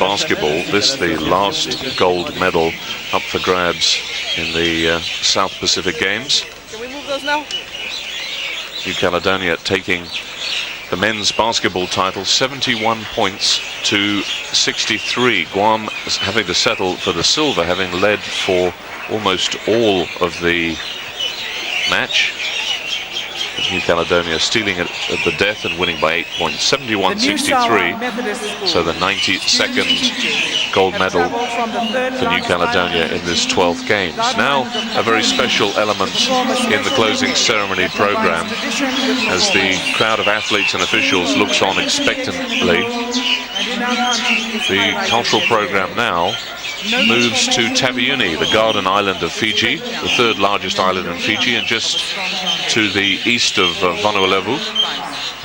basketball. This the last gold medal up for grabs in the South Pacific Games. Can we move those now? New Caledonia taking the men's basketball title, 71 points to 63. Guam having to settle for the silver, having led for almost all of the match. New Caledonia stealing it at the death and winning by 8 points, 71-63. So the 92nd gold medal for New Caledonia in this 12th Games. Now a very special element in the closing ceremony program as the crowd of athletes and officials looks on expectantly. The cultural program now moves to Taveuni, the garden island of Fiji, the third largest island in Fiji, and just to the east of Vanuatu.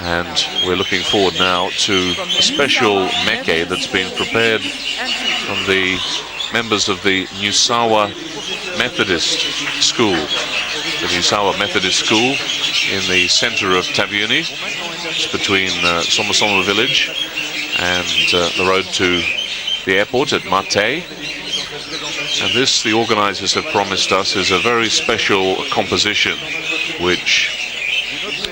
And we're looking forward now to a special meke that's been prepared from the members of the Nusawa Methodist School. The Nusawa Methodist School in the center of Taveuni. It's between Somasoma village and the road to the airport at Mate. And this, the organizers have promised us, is a very special composition which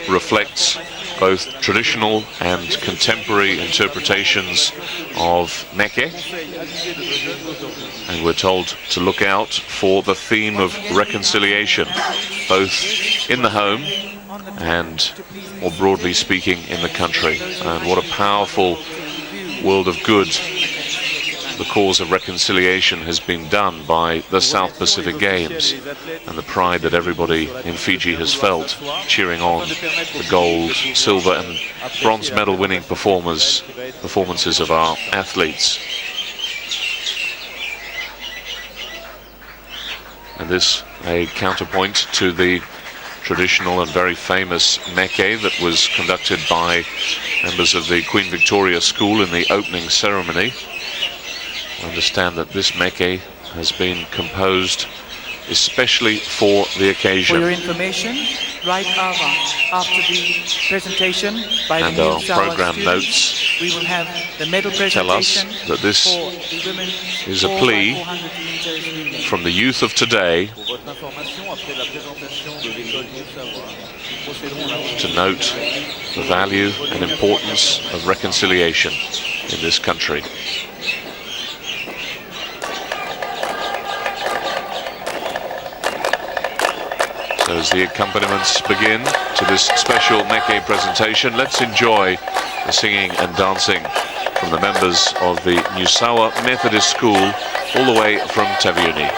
reflects both traditional and contemporary interpretations of meke. And we're told to look out for the theme of reconciliation, both in the home and, more broadly speaking, in the country. And what a powerful world of good the cause of reconciliation has been done by the South Pacific Games, and the pride that everybody in Fiji has felt cheering on the gold, silver and bronze medal winning performances of our athletes. And this a counterpoint to the traditional and very famous meke that was conducted by members of the Queen Victoria School in the opening ceremony. I understand that this meke has been composed especially for the occasion. For your information, right after the presentation by and the our program students, notes we will have the medal tell us presentation that this for the women is a plea 4x400 meters relay. from the youth of today to note the value and importance of reconciliation in this country. So as the accompaniments begin to this special meke presentation, let's enjoy the singing and dancing from the members of the Nusawa Methodist School all the way from Taveuni.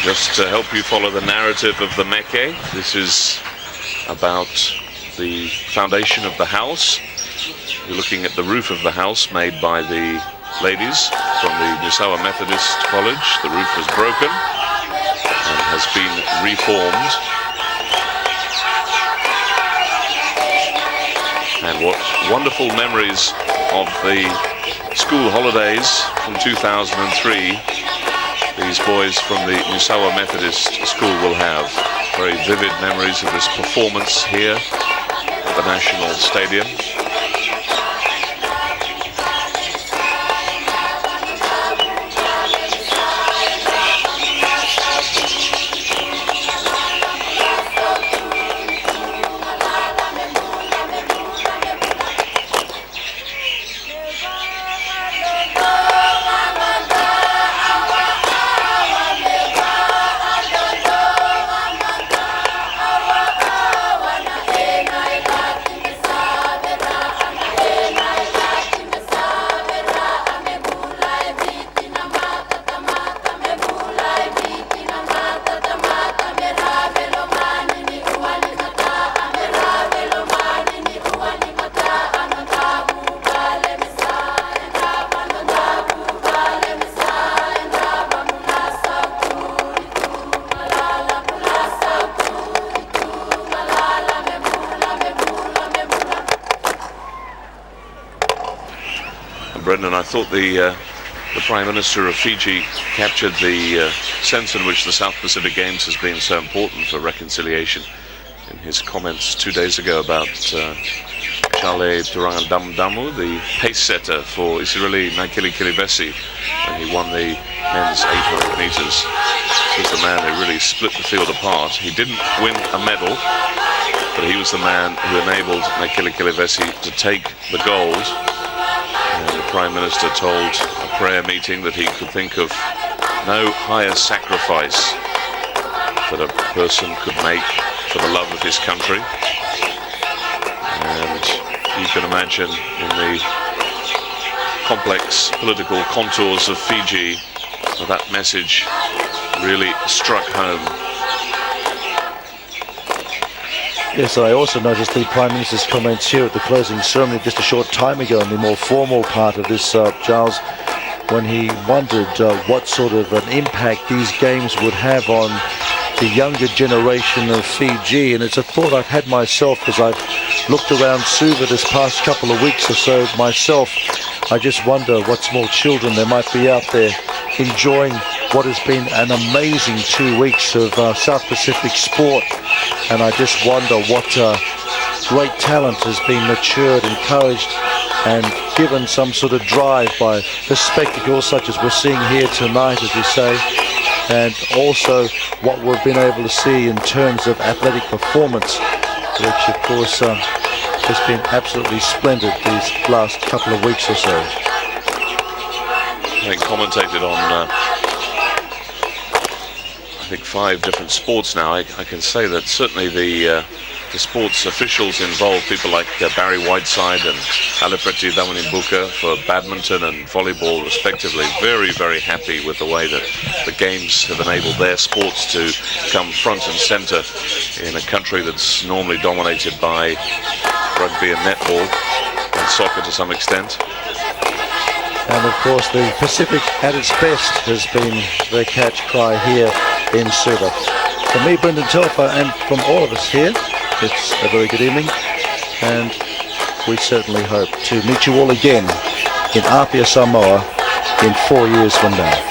Just to help you follow the narrative of the Meke, this is about the foundation of the house. You're looking at the roof of the house made by the ladies from the Nusawa Methodist College. The roof was broken and has been reformed. And what wonderful memories of the school holidays from 2003 these boys from the Nusawa Methodist School will have. Very vivid memories of this performance here at the National Stadium. Brendan, I thought the Prime Minister of Fiji captured the sense in which the South Pacific Games has been so important for reconciliation in his comments 2 days ago about Chale Turangandamdamu, the pace setter for Israeli Naikili Kilivesi when he won the men's 800 meters. He was the man who really split the field apart. He didn't win a medal, but he was the man who enabled Naikili Kilivesi to take the gold. And the Prime Minister told a prayer meeting that he could think of no higher sacrifice that a person could make for the love of his country. And you can imagine in the complex political contours of Fiji that message really struck home. Yes, I also noticed the Prime Minister's comments here at the closing ceremony just a short time ago in the more formal part of this, Charles, when he wondered what sort of an impact these games would have on the younger generation of Fiji. And it's a thought I've had myself as I've looked around Suva this past couple of weeks or so myself. I just wonder what small children there might be out there enjoying what has been an amazing 2 weeks of South Pacific sport. And I just wonder what great talent has been nurtured, encouraged and given some sort of drive by the spectacle such as we're seeing here tonight, as you say, and also what we've been able to see in terms of athletic performance, which of course has been absolutely splendid these last couple of weeks or so. Having commentated on I think 5 different sports now, I can say that certainly the sports officials involved, people like Barry Whiteside and Alifreti Damanimbuka for badminton and volleyball respectively, very, very happy with the way that the games have enabled their sports to come front and centre in a country that's normally dominated by rugby and netball and soccer to some extent. And of course the Pacific at its best has been the catch cry here in Suva. For me, Brendan Telfer, and from all of us here, it's a very good evening, and we certainly hope to meet you all again in Apia, Samoa in 4 years from now.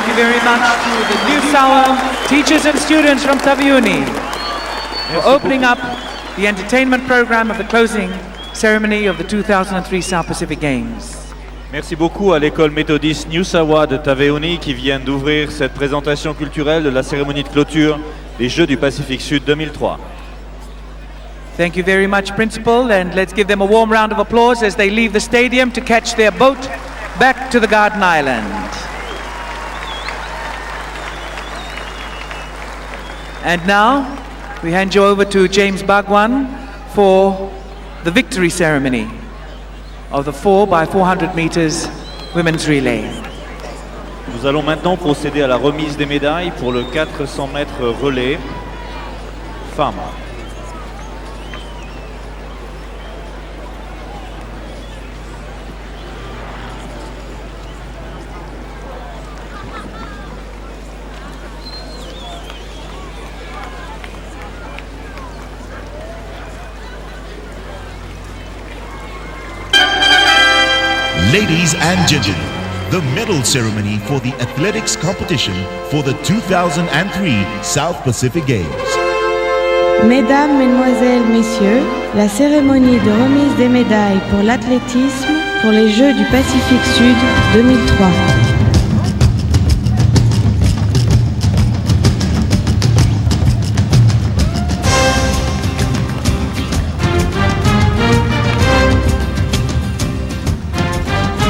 you very much to the New Sour teachers and students from Taviuni for opening up the entertainment program of the closing ceremony of the 2003 South Pacific Games. Merci beaucoup à l'école méthodiste New Sawa de Taveuni qui vient d'ouvrir cette présentation culturelle de la cérémonie de clôture des Jeux du Pacifique Sud 2003. Thank you very much, Principal, and let's give them a warm round of applause as they leave the stadium to catch their boat back to the Garden Island. And now, we hand you over to James Bhagwan for the victory ceremony of the 4x400 meters women's relay. Nous allons maintenant procéder à la remise des médailles pour le 400 mètres relais femmes. Ladies and gentlemen, the medal ceremony for the athletics competition for the 2003 South Pacific Games. Mesdames, Mesdemoiselles, Messieurs, la cérémonie de remise des médailles pour l'athlétisme pour les Jeux du Pacifique Sud 2003.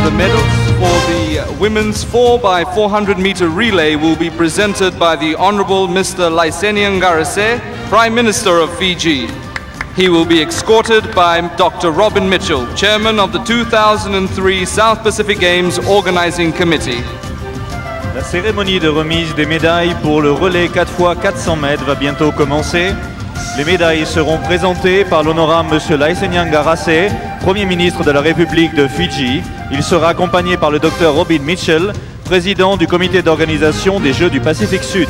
The medals for the women's 4x400 meter relay will be presented by the Honorable Mr. Laisenian Garase, Prime Minister of Fiji. He will be escorted by Dr. Robin Mitchell, Chairman of the 2003 South Pacific Games Organizing Committee. La cérémonie de remise des médailles pour le relais 4x400 mètres va bientôt commencer. Les médailles seront présentées par l'honorable M. Laisenian Garase, Premier ministre de la République de Fidji. Il sera accompagné par le Dr Robin Mitchell, président du comité d'organisation des Jeux du Pacifique Sud.